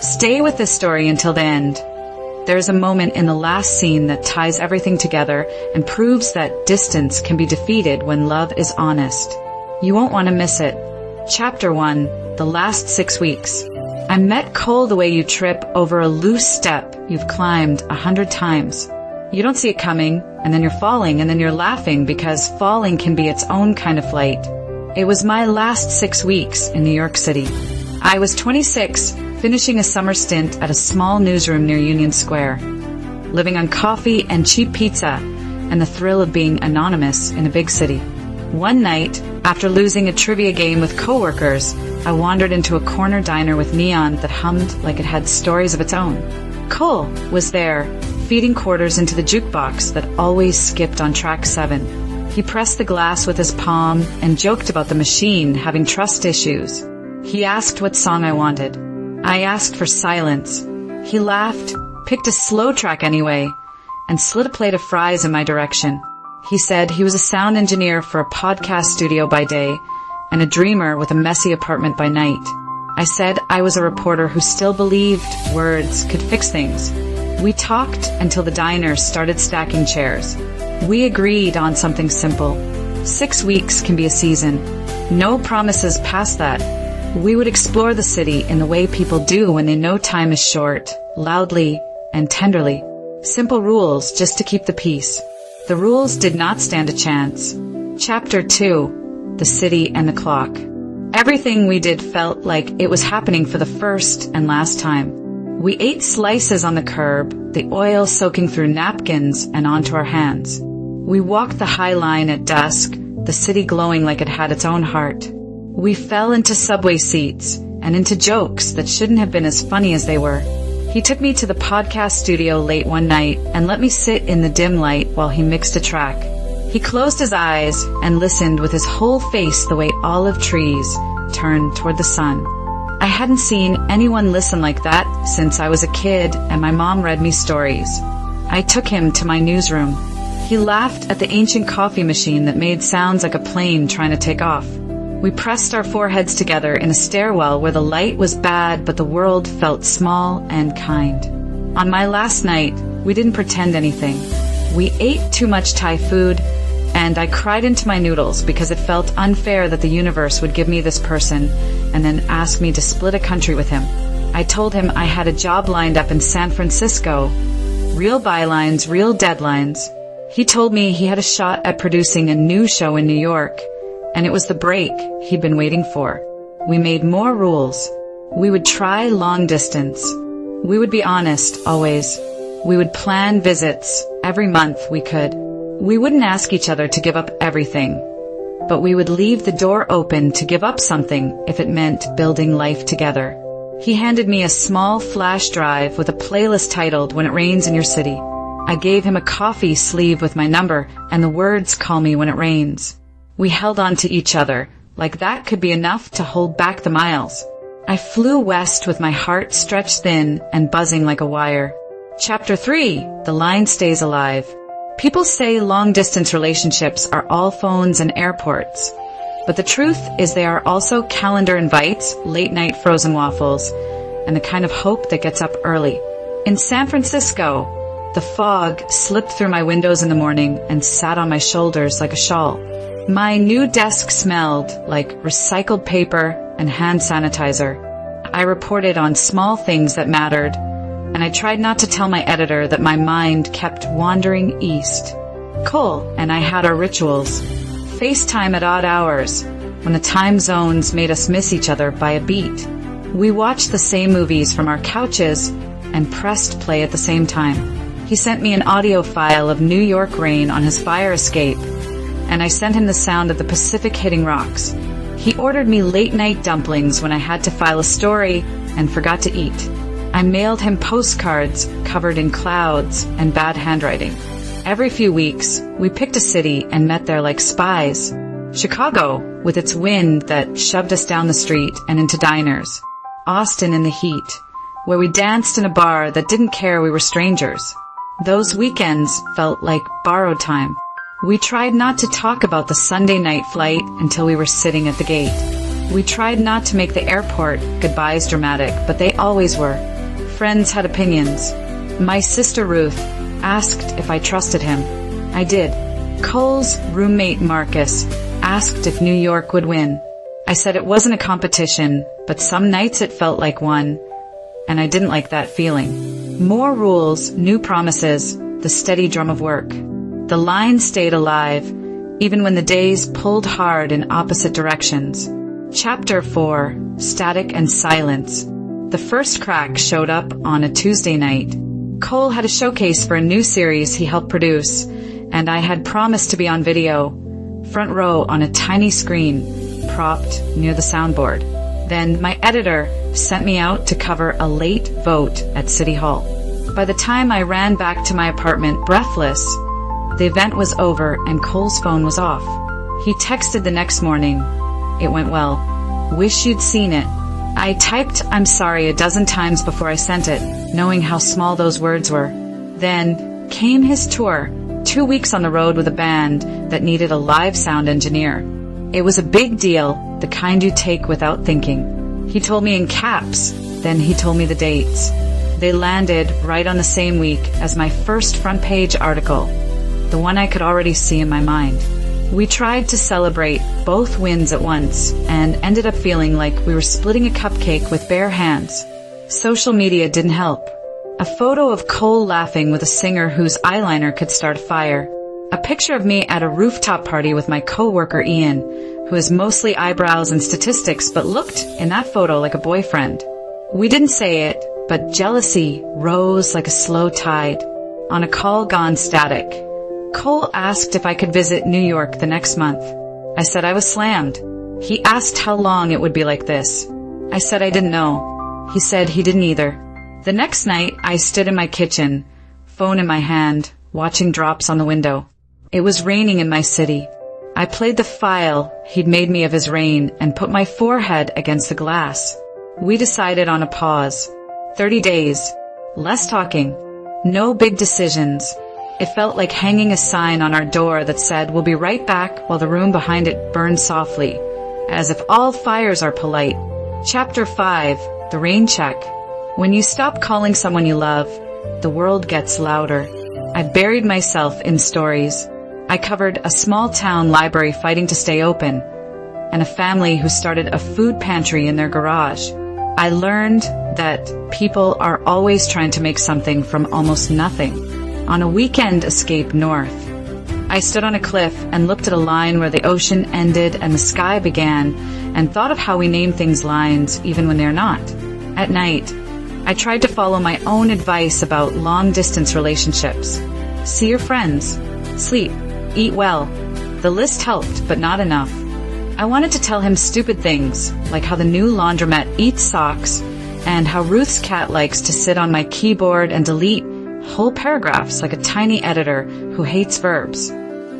Stay with this story until the end. There's a moment in the last scene that ties everything together and proves that distance can be defeated when love is honest. You won't want to miss it. Chapter 1, The Last 6 Weeks. I met Cole the way you trip over a loose step you've climbed 100 times. You don't see it coming, and then you're falling, and then you're laughing because falling can be its own kind of flight. It was my last 6 weeks in New York City. I was 26, finishing a summer stint at a small newsroom near Union Square, living on coffee and cheap pizza and the thrill of being anonymous in a big city. One night, after losing a trivia game with coworkers, I wandered into a corner diner with neon that hummed like it had stories of its own. Cole was there, feeding quarters into the jukebox that always skipped on track 7. He pressed the glass with his palm and joked about the machine having trust issues. He asked what song I wanted. I asked for Silence. He laughed, picked a slow track anyway, and slid a plate of fries in my direction. He said he was a sound engineer for a podcast studio by day and a dreamer with a messy apartment by night. I said I was a reporter who still believed words could fix things. We talked until the diner started stacking chairs. We agreed on something simple. 6 weeks can be a season. No promises past that. We would explore the city in the way people do when they know time is short, loudly and tenderly. Simple rules just to keep the peace. The rules did not stand a chance. Chapter 2, The City and the Clock. Everything we did felt like it was happening for the first and last time. We ate slices on the curb, the oil soaking through napkins and onto our hands. We walked the High Line at dusk, the city glowing like it had its own heart. We fell into subway seats and into jokes that shouldn't have been as funny as they were. He took me to the podcast studio late one night and let me sit in the dim light while he mixed a track. He closed his eyes and listened with his whole face the way olive trees turn toward the sun. I hadn't seen anyone listen like that since I was a kid and my mom read me stories. I took him to my newsroom. He laughed at the ancient coffee machine that made sounds like a plane trying to take off. We pressed our foreheads together in a stairwell where the light was bad but the world felt small and kind. On my last night, we didn't pretend anything. We ate too much Thai food, and I cried into my noodles because it felt unfair that the universe would give me this person and then ask me to split a country with him. I told him I had a job lined up in San Francisco. Real bylines, real deadlines. He told me he had a shot at producing a new show in New York, and it was the break he'd been waiting for. We made more rules. We would try long distance. We would be honest, always. We would plan visits every month we could. We wouldn't ask each other to give up everything, but we would leave the door open to give up something if it meant building life together. He handed me a small flash drive with a playlist titled When It Rains in Your City. I gave him a coffee sleeve with my number and the words Call Me When It Rains. We held on to each other, like that could be enough to hold back the miles. I flew west with my heart stretched thin and buzzing like a wire. Chapter 3, The Line Stays Alive. People say long-distance relationships are all phones and airports. But the truth is they are also calendar invites, late-night frozen waffles, and the kind of hope that gets up early. In San Francisco, the fog slipped through my windows in the morning and sat on my shoulders like a shawl. My new desk smelled like recycled paper and hand sanitizer. I reported on small things that mattered, and I tried not to tell my editor that my mind kept wandering east. Cole and I had our rituals. FaceTime at odd hours, when the time zones made us miss each other by a beat. We watched the same movies from our couches and pressed play at the same time. He sent me an audio file of New York rain on his fire escape, and I sent him the sound of the Pacific hitting rocks. He ordered me late-night dumplings when I had to file a story and forgot to eat. I mailed him postcards covered in clouds and bad handwriting. Every few weeks, we picked a city and met there like spies. Chicago, with its wind that shoved us down the street and into diners. Austin in the heat, where we danced in a bar that didn't care we were strangers. Those weekends felt like borrowed time. We tried not to talk about the Sunday night flight until we were sitting at the gate. We tried not to make the airport goodbyes dramatic, but they always were. Friends had opinions. My sister Ruth asked if I trusted him. I did. Cole's roommate Marcus asked if New York would win. I said it wasn't a competition, but some nights it felt like one, and I didn't like that feeling. More rules, new promises, the steady drum of work. The line stayed alive, even when the days pulled hard in opposite directions. Chapter 4, Static and Silence. The first crack showed up on a Tuesday night. Cole had a showcase for a new series he helped produce, and I had promised to be on video, front row on a tiny screen, propped near the soundboard. Then my editor sent me out to cover a late vote at City Hall. By the time I ran back to my apartment breathless, the event was over and Cole's phone was off. He texted the next morning. It went well. Wish you'd seen it. I typed "I'm sorry" a dozen times before I sent it, knowing how small those words were. Then came his tour, 2 weeks on the road with a band that needed a live sound engineer. It was a big deal, the kind you take without thinking. He told me in caps, then he told me the dates. They landed right on the same week as my first front page article, the one I could already see in my mind. We tried to celebrate both wins at once and ended up feeling like we were splitting a cupcake with bare hands. Social media didn't help. A photo of Cole laughing with a singer whose eyeliner could start a fire. A picture of me at a rooftop party with my co-worker Ian, who is mostly eyebrows and statistics but looked in that photo like a boyfriend. We didn't say it, but jealousy rose like a slow tide. On a call gone static, Cole asked if I could visit New York the next month. I said I was slammed. He asked how long it would be like this. I said I didn't know. He said he didn't either. The next night, I stood in my kitchen, phone in my hand, watching drops on the window. It was raining in my city. I played the file he'd made me of his rain and put my forehead against the glass. We decided on a pause. 30 days. Less talking. No big decisions. It felt like hanging a sign on our door that said, "We'll be right back," while the room behind it burned softly, as if all fires are polite. Chapter 5, The Rain Check. When you stop calling someone you love, the world gets louder. I buried myself in stories. I covered a small town library fighting to stay open, and a family who started a food pantry in their garage. I learned that people are always trying to make something from almost nothing. On a weekend escape north, I stood on a cliff and looked at a line where the ocean ended and the sky began, and thought of how we name things lines even when they're not. At night, I tried to follow my own advice about long-distance relationships. See your friends. Sleep. Eat well. The list helped, but not enough. I wanted to tell him stupid things, like how the new laundromat eats socks, and how Ruth's cat likes to sit on my keyboard and delete whole paragraphs like a tiny editor who hates verbs.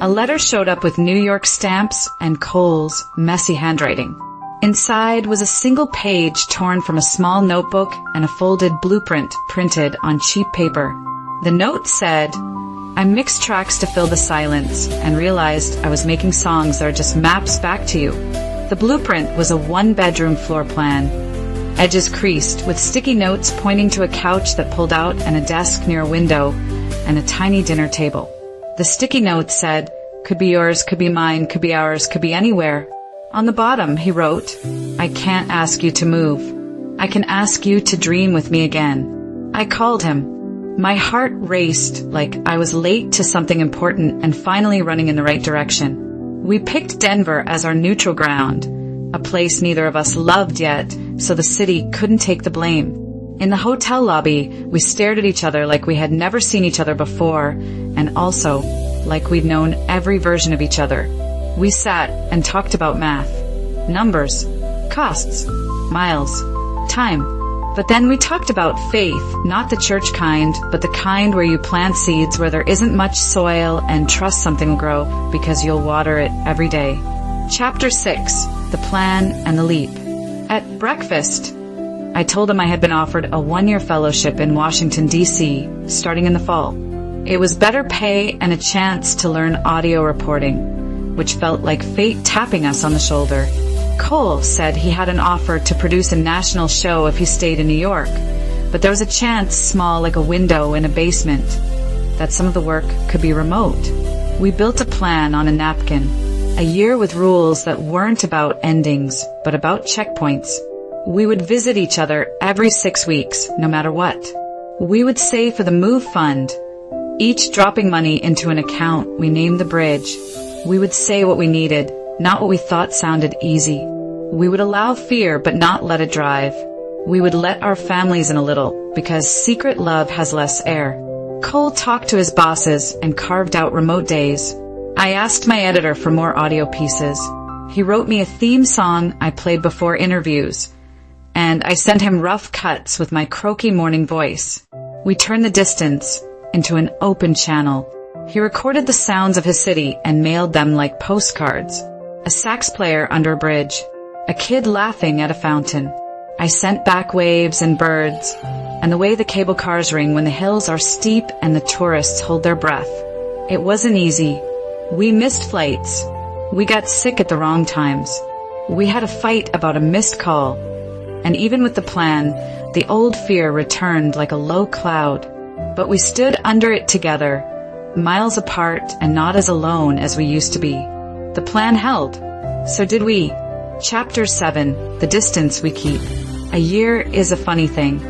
A letter showed up with New York stamps and Cole's messy handwriting. Inside was a single page torn from a small notebook and a folded blueprint printed on cheap paper. The note said, "I mixed tracks to fill the silence and realized I was making songs that are just maps back to you." The blueprint was a one-bedroom floor plan. Edges creased, with sticky notes pointing to a couch that pulled out and a desk near a window and a tiny dinner table. The sticky notes said, "Could be yours, could be mine, could be ours, could be anywhere." On the bottom, he wrote, "I can't ask you to move. I can ask you to dream with me again." I called him. My heart raced like I was late to something important and finally running in the right direction. We picked Denver as our neutral ground, a place neither of us loved yet, so the city couldn't take the blame. In the hotel lobby, we stared at each other like we had never seen each other before, and also like we'd known every version of each other. We sat and talked about math, numbers, costs, miles, time. But then we talked about faith, not the church kind, but the kind where you plant seeds where there isn't much soil and trust something will grow because you'll water it every day. Chapter 6, The Plan and the Leap. At breakfast, I told him I had been offered a 1-year fellowship in Washington, D.C., starting in the fall. It was better pay and a chance to learn audio reporting, which felt like fate tapping us on the shoulder. Cole said he had an offer to produce a national show if he stayed in New York, but there was a chance, small like a window in a basement, that some of the work could be remote. We built a plan on a napkin, a year with rules that weren't about endings, but about checkpoints. We would visit each other every 6 weeks, no matter what. We would save for the move fund, each dropping money into an account we named the bridge. We would say what we needed, not what we thought sounded easy. We would allow fear, but not let it drive. We would let our families in a little, because secret love has less air. Cole talked to his bosses and carved out remote days. I asked my editor for more audio pieces. He wrote me a theme song I played before interviews, and I sent him rough cuts with my croaky morning voice. We turned the distance into an open channel. He recorded the sounds of his city and mailed them like postcards. A sax player under a bridge, a kid laughing at a fountain. I sent back waves and birds, and the way the cable cars ring when the hills are steep and the tourists hold their breath. It wasn't easy. We missed flights. We got sick at the wrong times. We had a fight about a missed call. And even with the plan, the old fear returned like a low cloud. But we stood under it together, miles apart and not as alone as we used to be. The plan held. So did we. Chapter 7, The Distance We Keep. A year is a funny thing.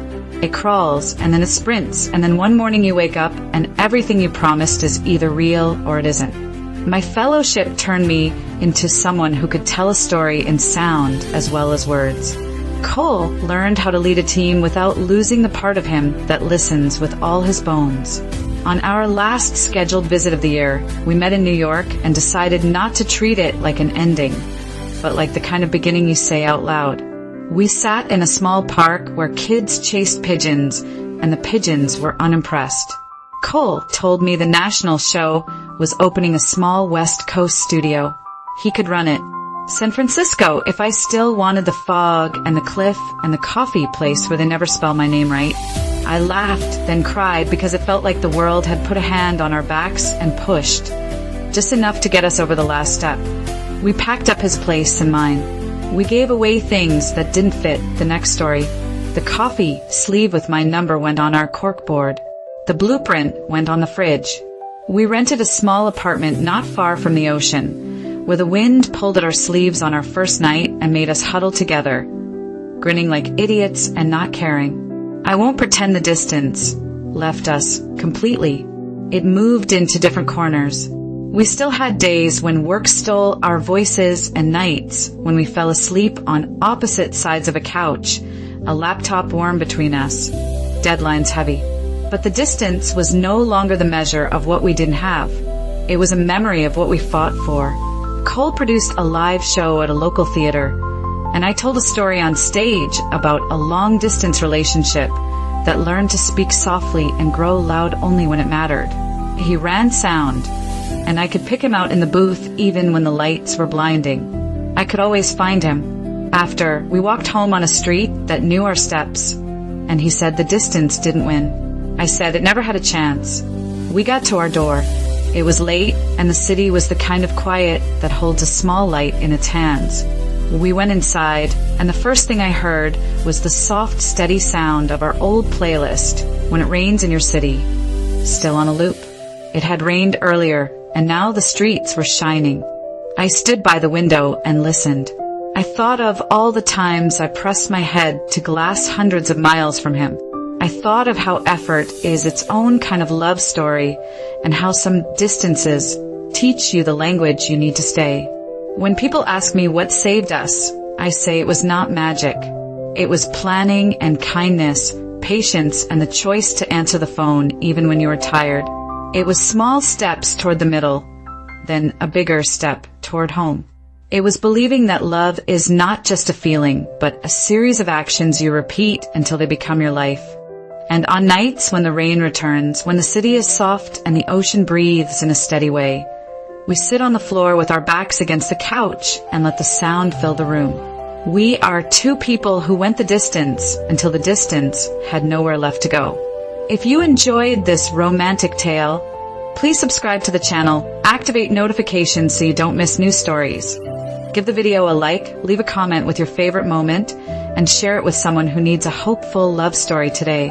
It crawls, and then it sprints, and then one morning you wake up, and everything you promised is either real or it isn't. My fellowship turned me into someone who could tell a story in sound as well as words. Cole learned how to lead a team without losing the part of him that listens with all his bones. On our last scheduled visit of the year, we met in New York and decided not to treat it like an ending, but like the kind of beginning you say out loud. We sat in a small park where kids chased pigeons, and the pigeons were unimpressed. Cole told me the national show was opening a small West Coast studio. He could run it. San Francisco, if I still wanted the fog and the cliff and the coffee place where they never spell my name right. I laughed, then cried because it felt like the world had put a hand on our backs and pushed, just enough to get us over the last step. We packed up his place and mine. We gave away things that didn't fit the next story. The coffee sleeve with my number went on our corkboard. The blueprint went on the fridge. We rented a small apartment not far from the ocean, where the wind pulled at our sleeves on our first night and made us huddle together, grinning like idiots and not caring. I won't pretend the distance left us completely. It moved into different corners. We still had days when work stole our voices and nights when we fell asleep on opposite sides of a couch, a laptop warm between us, deadlines heavy. But the distance was no longer the measure of what we didn't have. It was a memory of what we fought for. Cole produced a live show at a local theater, and I told a story on stage about a long-distance relationship that learned to speak softly and grow loud only when it mattered. He ran sound, and I could pick him out in the booth even when the lights were blinding. I could always find him. After, we walked home on a street that knew our steps, and he said the distance didn't win. I said it never had a chance. We got to our door. It was late, and the city was the kind of quiet that holds a small light in its hands. We went inside, and the first thing I heard was the soft, steady sound of our old playlist, When It Rains in Your City, still on a loop. It had rained earlier, and now the streets were shining. I stood by the window and listened. I thought of all the times I pressed my head to glass hundreds of miles from him. I thought of how effort is its own kind of love story, and how some distances teach you the language you need to stay. When people ask me what saved us, I say it was not magic. It was planning and kindness, patience, and the choice to answer the phone even when you were tired. It was small steps toward the middle, then a bigger step toward home. It was believing that love is not just a feeling, but a series of actions you repeat until they become your life. And on nights when the rain returns, when the city is soft and the ocean breathes in a steady way, we sit on the floor with our backs against the couch and let the sound fill the room. We are two people who went the distance until the distance had nowhere left to go. If you enjoyed this romantic tale, please subscribe to the channel, activate notifications so you don't miss new stories. Give the video a like, leave a comment with your favorite moment, and share it with someone who needs a hopeful love story today.